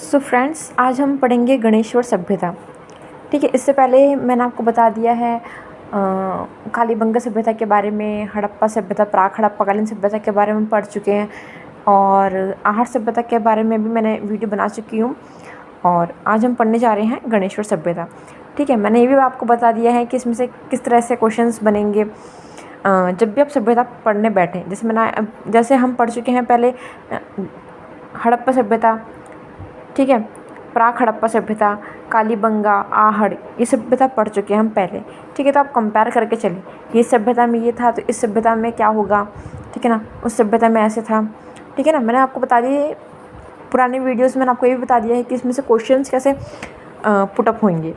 So friends, आज हम पढ़ेंगे गणेश्वर सभ्यता। ठीक है, इससे पहले मैंने आपको बता दिया है कालीबंगा सभ्यता के बारे में, हड़प्पा सभ्यता, प्राक हड़प्पाकालीन सभ्यता के बारे में पढ़ चुके हैं और आहट सभ्यता के बारे में भी मैंने वीडियो बना चुकी हूँ। और आज हम पढ़ने जा रहे हैं गणेश्वर सभ्यता। ठीक है, मैंने ये भी आपको बता दिया है कि इसमें से किस तरह से क्वेश्चंस बनेंगे जब भी आप सभ्यता पढ़ने बैठें। जैसे हम पढ़ चुके हैं पहले हड़प्पा सभ्यता, ठीक है, प्राक हड़प्पा सभ्यता, कालीबंगा, आहड़, ये सभ्यता पढ़ चुके हैं हम पहले। ठीक है, तो आप कंपेयर करके चलें, ये सभ्यता में ये था तो इस सभ्यता में क्या होगा, ठीक है ना, उस सभ्यता में ऐसे था। ठीक है ना, मैंने आपको बता दिया पुराने वीडियोस में, मैंने आपको ये भी बता दिया है कि इसमें से क्वेश्चंस कैसे पुटअप होंगे।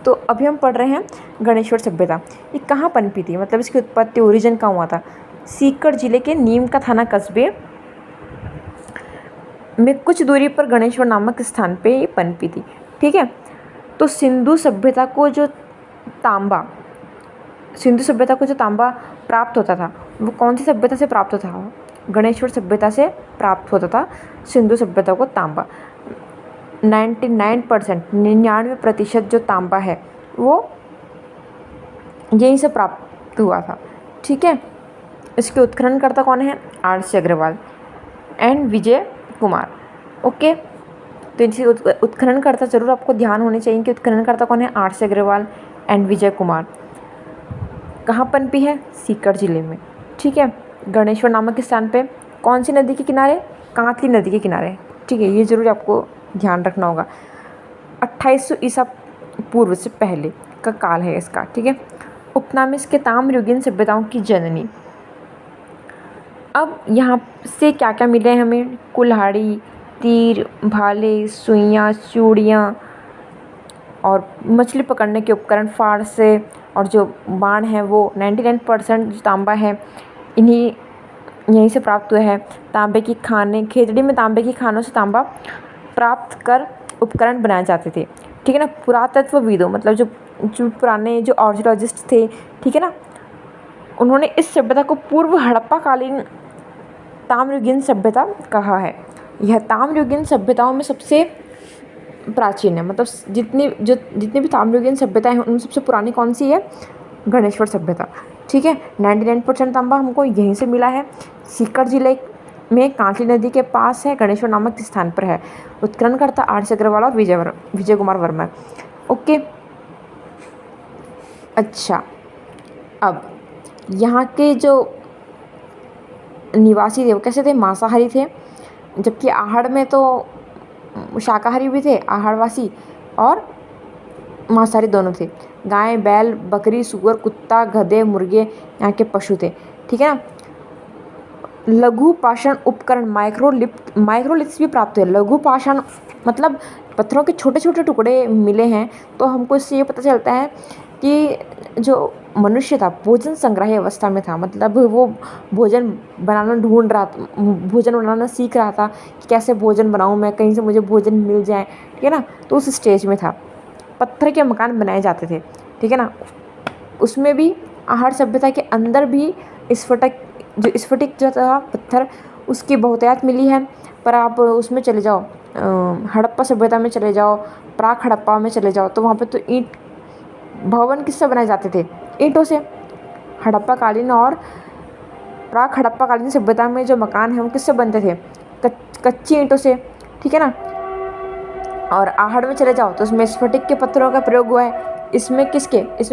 तो अभी हम पढ़ रहे हैं गणेश्वर सभ्यता। ये कहाँ पनपी थी, मतलब इसकी उत्पत्ति, ओरिजिन कहाँ हुआ था? सीकर जिले के नीम का थाना कस्बे में कुछ दूरी पर गणेश्वर नामक स्थान पे ये पनपी थी। ठीक है, तो सिंधु सभ्यता को जो तांबा प्राप्त होता था, वो कौन सी सभ्यता से प्राप्त होता था? गणेश्वर सभ्यता से प्राप्त होता था सिंधु सभ्यता को तांबा। 99% जो तांबा है वो यहीं से प्राप्त हुआ था। ठीक है, इसके उत्खननकर्ता कौन है? R C. Agrawal and Vijay Kumar. Okay, तो इनसे उत्खननकर्ता जरूर आपको ध्यान होने चाहिए कि उत्खननकर्ता कौन है? आर.सी. अग्रवाल एंड विजय कुमार। कहाँ पनपी है? सीकर जिले में। ठीक है, गणेश्वर नामक स्थान पे कौन सी नदी के किनारे? कांतली नदी के किनारे। ठीक है, ये जरूर आपको ध्यान रखना होगा। 2800 ईसा पूर्व से पहले का काल है इसका। ठीक है, उपनाम इसके ताम्रयुगीन सभ्यताओं की जननी। अब यहाँ से क्या क्या मिले हमें? कुल्हाड़ी, तीर, भाले, सुइयाँ, चूड़ियाँ और मछली पकड़ने के उपकरण, फारसे, और जो बाण है वो 99% जो तांबा है यहीं से प्राप्त हुआ है। तांबे की खाने, खेजड़ी में तांबे की खानों से तांबा प्राप्त कर उपकरण बनाए जाते थे। ठीक है ना, पुरातत्वविदों, मतलब जो पुराने जो आर्कियोलॉजिस्ट थे, ठीक है ना, उन्होंने इस सभ्यता को पूर्व हड़प्पाकालीन ताम्रयुगीन सभ्यता कहा है। यह ताम्रयुगीन सभ्यताओं में सबसे प्राचीन है, मतलब जितनी भी ताम्रयुगीन सभ्यताएं हैं उनमें सबसे पुरानी कौन सी है? गणेश्वर सभ्यता। ठीक है, 99% तांबा हमको यहीं से मिला है। सीकर जिले में कांतली नदी के पास है, गणेश्वर नामक स्थान पर है। उत्खननकर्ता आर.सी. अग्रवाल और विजय कुमार वर्मा। ओके, अच्छा, अब यहाँ के जो निवासी थे वो कैसे थे? मांसाहारी थे, जबकि आहड़ में तो शाकाहारी भी थे, आहड़वासी, और मांसाहारी दोनों थे। गाय, बैल, बकरी, सुअर, कुत्ता, गधे, मुर्गे यहाँ के पशु थे। ठीक है ना, लघु पाषाण उपकरण, माइक्रोलिथ्स भी प्राप्त हुए। लघु पाषाण मतलब पत्थरों के छोटे छोटे टुकड़े मिले हैं। तो हमको इससे ये पता चलता है कि जो मनुष्य था भोजन संग्राही अवस्था में था, मतलब वो भोजन बनाना सीख रहा था कि कैसे भोजन बनाऊं मैं, कहीं से मुझे भोजन मिल जाए। ठीक है ना, तो उस स्टेज में था। पत्थर के मकान बनाए जाते थे। ठीक है ना, उसमें भी आहड़ सभ्यता के अंदर भी स्फटिक जो था पत्थर, उसकी बहुतायत मिली है। पर आप उसमें चले जाओ, हड़प्पा सभ्यता में चले जाओ, प्राक हड़प्पा में चले जाओ, तो वहाँ पे तो ईंट भवन किससे बनाए जाते थे? ईंटों से। हड़प्पा कालीन और प्राक हड़प्पा कालीन सभ्यता में जो मकान है वो किससे बनते थे? कच्ची ईंटों से। ठीक है ना, और आहड़ में चले जाओ तो उसमें स्फटिक के पत्थरों का प्रयोग हुआ है। इसमें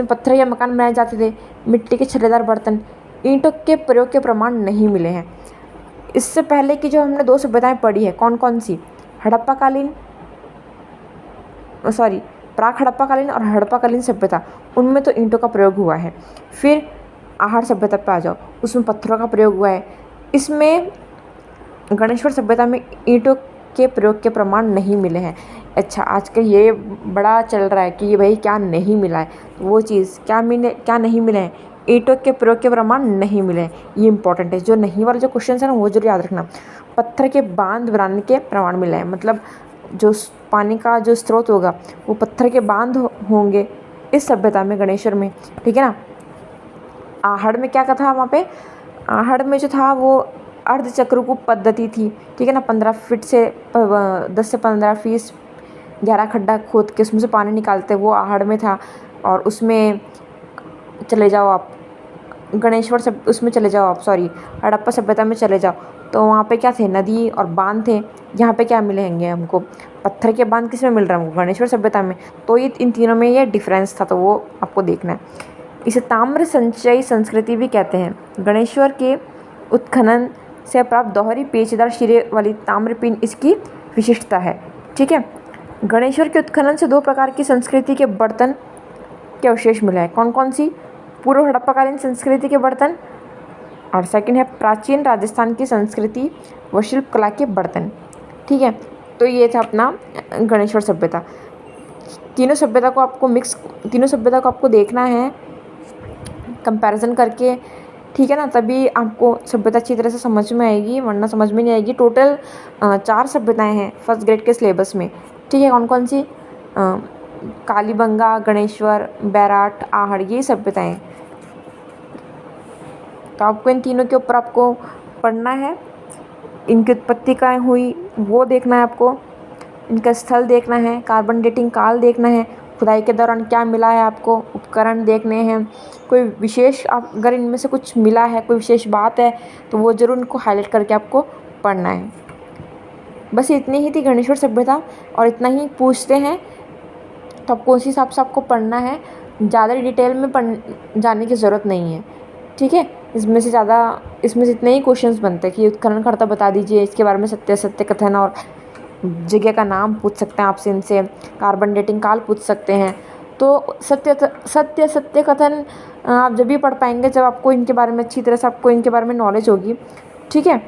पत्थर या मकान बनाए जाते थे, मिट्टी के छल्लेदार बर्तन। ईंटों के प्रयोग के प्रमाण नहीं मिले हैं। इससे पहले की जो हमने 2 सभ्यताएं पढ़ी है, कौन कौन सी? प्राक हड़प्पाकालीन और हड़प्पाकालीन सभ्यता, उनमें तो ईंटों का प्रयोग हुआ है। फिर आहड़ सभ्यता पे आ जाओ, उसमें पत्थरों का प्रयोग हुआ है। इसमें गणेश्वर सभ्यता में ईंटों के प्रयोग के प्रमाण नहीं मिले हैं। अच्छा, आजकल ये बड़ा चल रहा है कि ये भाई क्या नहीं मिला है, वो चीज़ क्या नहीं मिले हैं? ईंटों के प्रयोग के प्रमाण नहीं मिले हैं। ये इंपॉर्टेंट है, जो नहीं वाले जो क्वेश्चन है ना वो जरूर याद रखना। पत्थर के बांध बनाने के प्रमाण मिले हैं, मतलब जो पानी का जो स्रोत होगा वो पत्थर के बांध होंगे इस सभ्यता में, गणेश्वर में। ठीक है ना, आहड़ में क्या था वहाँ पे? आहड़ में जो था वो अर्धचक्र पद्धति थी, ठीक है ना। 15 फीट से 10 से 15 फीट गहरा खड्डा खोद के उसमें से पानी निकालते, वो आहड़ में था। और उसमें चले जाओ आप गणेश्वर सब उसमें चले जाओ आप सॉरी हड़प्पा सभ्यता में चले जाओ, तो वहाँ पे क्या थे, नदी और बांध थे। यहाँ पे क्या मिलेंगे हमको, पत्थर के बांध किस में मिल रहा है हमको, गणेश्वर सभ्यता में। तो ये इन तीनों में ये डिफरेंस था, तो वो आपको देखना है। इसे ताम्र संचयी संस्कृति भी कहते हैं। गणेश्वर के उत्खनन से प्राप्त दोहरी पेचदार सिरे वाली ताम्रपिंड इसकी विशिष्टता है, ठीक है। गणेश्वर के उत्खनन से 2 प्रकार की संस्कृति के बर्तन के अवशेष मिले हैं। कौन कौन सी, पूर्व हड़प्पाकालीन संस्कृति के बर्तन, और सेकंड है प्राचीन राजस्थान की संस्कृति व शिल्प कला के बर्तन, ठीक है। तो ये था अपना गणेश्वर सभ्यता। तीनों सभ्यता को आपको देखना है कंपैरिजन करके, ठीक है ना, तभी आपको सभ्यता अच्छी तरह से समझ में आएगी, वरना समझ में नहीं आएगी। टोटल 4 सभ्यताएं हैं फर्स्ट ग्रेड के सिलेबस में, ठीक है। कौन कौन सी, कालीबंगा, गणेश्वर, बैराट, आहड़, ये सभ्यताएं। तो आपको इन तीनों के ऊपर आपको पढ़ना है, इनकी उत्पत्ति कहाँ हुई वो देखना है आपको, इनका स्थल देखना है, कार्बन डेटिंग काल देखना है, खुदाई के दौरान क्या मिला है आपको, उपकरण देखने हैं, कोई विशेष अगर इनमें से कुछ मिला है, कोई विशेष बात है तो वो ज़रूर उनको हाईलाइट करके आपको पढ़ना है। बस इतनी ही थी गणेश्वर सभ्यता, और इतना ही पूछते हैं, तो आपको उसी हिसाब से आपको पढ़ना है। ज़्यादा डिटेल में जाने की ज़रूरत नहीं है, ठीक है। इसमें से इतने ही क्वेश्चंस बनते हैं कि उत्खनन कर्ता बता दीजिए, इसके बारे में सत्य असत्य कथन और जगह का नाम पूछ सकते हैं आपसे, इनसे कार्बन डेटिंग काल पूछ सकते हैं। तो सत्य असत्य कथन आप जब भी पढ़ पाएंगे जब आपको इनके बारे में अच्छी तरह से आपको इनके बारे में नॉलेज होगी, ठीक है।